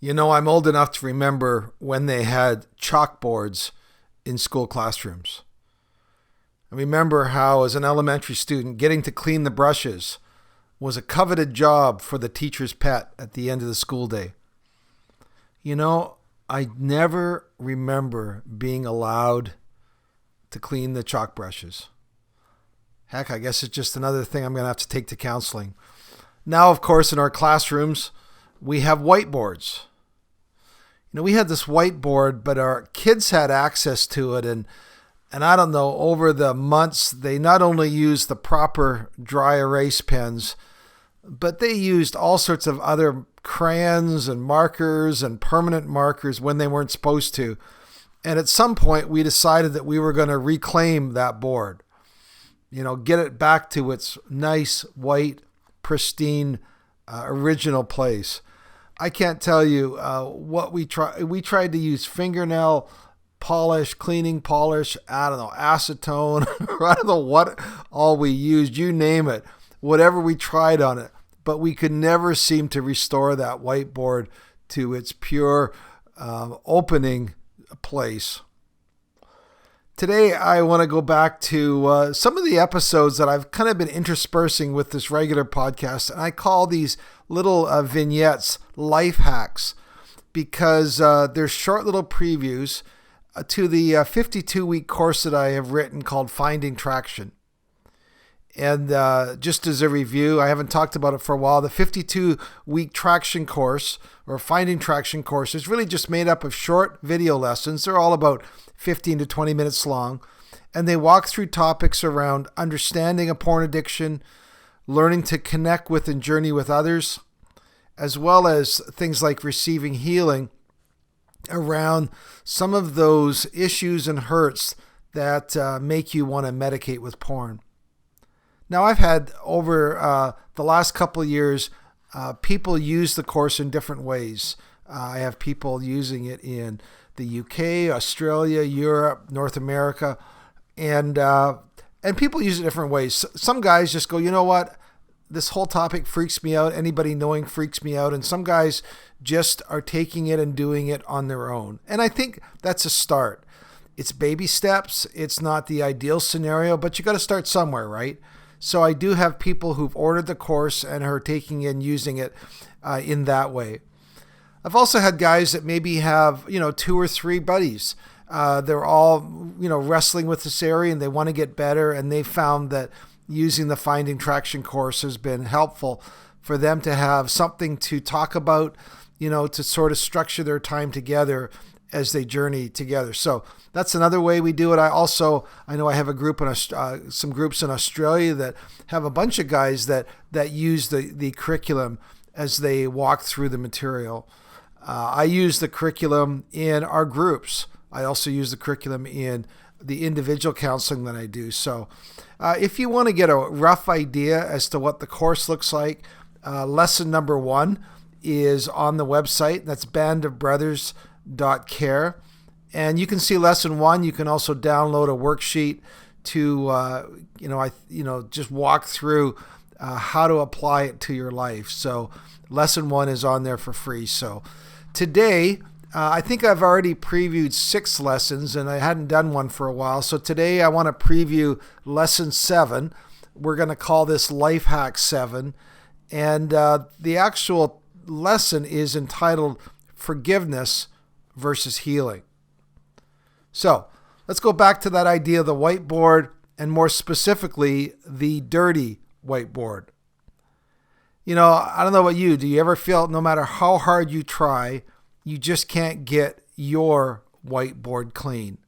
I'm old enough to remember when they had chalkboards in school classrooms. I remember how, as an elementary student, getting to clean the brushes was a coveted job for the teacher's pet at the end of the school day. I never remember being allowed to clean the chalk brushes. Heck, I guess it's just another thing I'm going to have to take to counseling. Now, of course, in our classrooms, we have whiteboards. We had this whiteboard, but our kids had access to it. And I don't know, over the months, they not only used the proper dry erase pens, but they used all sorts of other crayons and markers and permanent markers when they weren't supposed to. And at some point, we decided that we were going to reclaim that board. Get it back to its nice, white, pristine, original place. I can't tell you what we tried. We tried to use fingernail polish, cleaning polish, I don't know, acetone, I don't know what all we used, you name it, whatever we tried on it. But we could never seem to restore that whiteboard to its pure opening place. Today, I want to go back to some of the episodes that I've kind of been interspersing with this regular podcast, and I call these little vignettes life hacks because they're short little previews to the 52-week course that I have written called Finding Traction. And just as a review, I haven't talked about it for a while, the 52-week traction course or Finding Traction course is really just made up of short video lessons. They're all about 15 to 20 minutes long, and they walk through topics around understanding a porn addiction, learning to connect with and journey with others, as well as things like receiving healing around some of those issues and hurts that make you want to medicate with porn. Now, I've had over the last couple of years, people use the course in different ways. I have people using it in the UK, Australia, Europe, North America, and people use it different ways. Some guys just go, you know what? This whole topic freaks me out. Anybody knowing freaks me out. And some guys just are taking it and doing it on their own. And I think that's a start. It's baby steps. It's not the ideal scenario, but you got to start somewhere, right? So I do have people who've ordered the course and are taking it and using it in that way. I've also had guys that maybe have, 2 or 3 buddies. They're all, wrestling with this area and they want to get better. And they found that using the Finding Traction course has been helpful for them to have something to talk about, to sort of structure their time together as they journey together. So that's another way we do it. I know I have a group some groups in Australia that have a bunch of guys that use the curriculum as they walk through the material. I use the curriculum in our groups. I also use the curriculum in the individual counseling that I do. So if you want to get a rough idea as to what the course looks like, lesson number 1 is on the website. That's bandofbrothers.care. And you can see lesson 1. You can also download a worksheet to, just walk through how to apply it to your life. So lesson 1 is on there for free. So today, I think I've already previewed 6 lessons and I hadn't done one for a while. So today I want to preview lesson 7. We're going to call this Life Hack 7. And the actual lesson is entitled Forgiveness versus Healing. So let's go back to that idea of the whiteboard and more specifically, the dirty whiteboard. I don't know about you. Do you ever feel no matter how hard you try, you just can't get your whiteboard clean?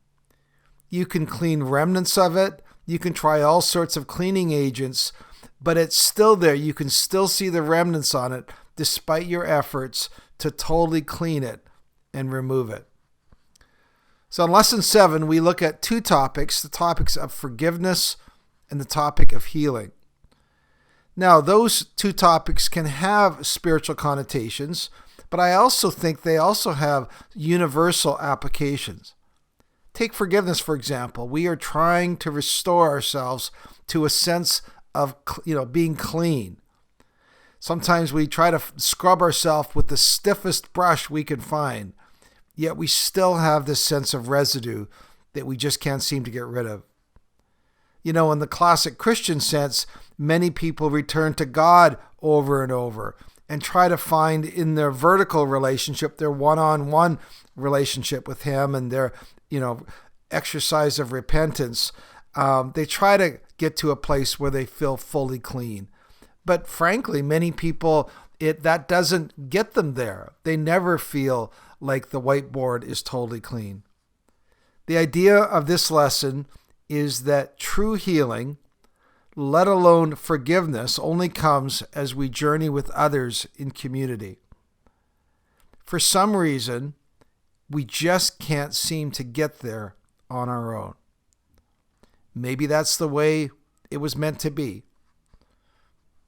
You can clean remnants of it. You can try all sorts of cleaning agents, but it's still there. You can still see the remnants on it despite your efforts to totally clean it and remove it. So in lesson 7, we look at 2 topics, the topics of forgiveness and the topic of healing. Now, those 2 topics can have spiritual connotations, but I also think they also have universal applications. Take forgiveness, for example. We are trying to restore ourselves to a sense of, being clean. Sometimes we try to scrub ourselves with the stiffest brush we can find, yet we still have this sense of residue that we just can't seem to get rid of. In the classic Christian sense, many people return to God over and over and try to find in their vertical relationship, their one-on-one relationship with Him and their, exercise of repentance. They try to get to a place where they feel fully clean. But frankly, many people, that doesn't get them there. They never feel like the whiteboard is totally clean. The idea of this lesson is that true healing, let alone forgiveness, only comes as we journey with others in community. For some reason, we just can't seem to get there on our own. Maybe that's the way it was meant to be.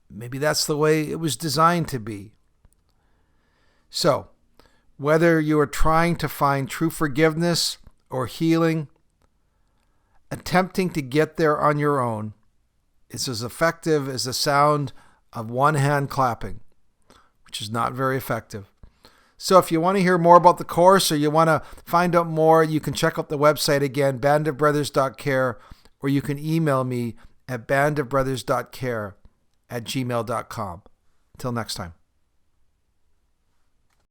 Maybe that's the way it was designed to be. So, whether you are trying to find true forgiveness or healing, attempting to get there on your own is as effective as the sound of one hand clapping, which is not very effective. So if you want to hear more about the course or you want to find out more, you can check out the website again, bandofbrothers.care, or you can email me at bandofbrothers.care@gmail.com. Till next time.